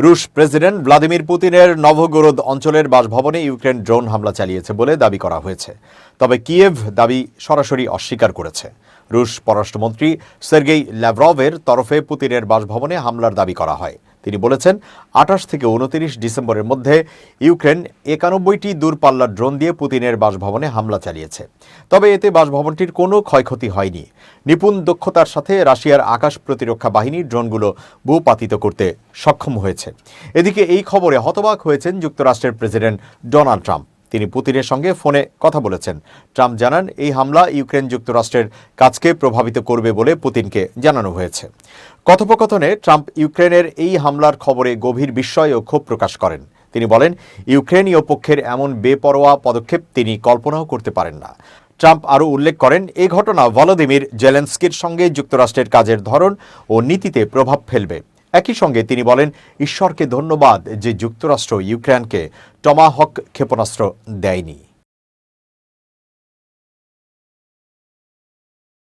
রুশ president Vladimir পুতিনের Novgorod অঞ্চলের বাসভবনে ইউক্রেন ড্রোন হামলা চালিয়েছে বলে দাবি করা হয়েছে। তবে কিয়েভ দাবি সরাসরি অস্বীকার করেছে। রুশ পররাষ্ট্রমন্ত্রী সের্গেই ল্যাভরভের তরফে পুতিনের বাসভবনে হামলার দাবি করা হয়। তিনি বলেছেন, ২৮ থেকে ২৯ ডিসেম্বরের মধ্যে ইউক্রেন ৯১টি দূরপাল্লার ড্রোন দিয়ে পুতিনের বাসভবনে হামলা চালিয়েছে। তবে এতে বাসভবনটির কোনো ক্ষয়ক্ষতি হয়নি। নিপুণ দক্ষতার সাথে রাশিয়ার আকাশ প্রতিরক্ষা বাহিনী ড্রোনগুলো ভূপাতিত করতে সক্ষম হয়েছে। এদিকে এই খবরে হতবাক হয়েছেন যুক্তরাষ্ট্রের প্রেসিডেন্ট ডোনাল্ড ট্রাম্প। তিনি পুতিনের সঙ্গে ফোনে কথা বলেছেন। ট্রাম্প জানান, এই হামলা ইউক্রেন যুক্তরাষ্ট্রের কাজকে প্রভাবিত করবে বলে পুতিনকে জানানো হয়েছে। কথোপকথনে ট্রাম্প ইউক্রেনের এই হামলার খবরে গভীর বিস্ময় ও ক্ষোভ প্রকাশ করেন। তিনি বলেন, ইউক্রেনীয় পক্ষের এমন বেপরোয়া পদক্ষেপ তিনি কল্পনাও করতে পারেন না। ট্রাম্প আরও উল্লেখ করেন, এই ঘটনা ভলোদিমির জেলেনস্কির সঙ্গে যুক্তরাষ্ট্রের কাজের ধরন ও নীতিতে প্রভাব ফেলবে। একই সঙ্গে তিনি বলেন, ঈশ্বরকে ধন্যবাদ যে যুক্তরাষ্ট্র ইউক্রেনকে টমাহক ক্ষেপণাস্ত্র দেয়নি।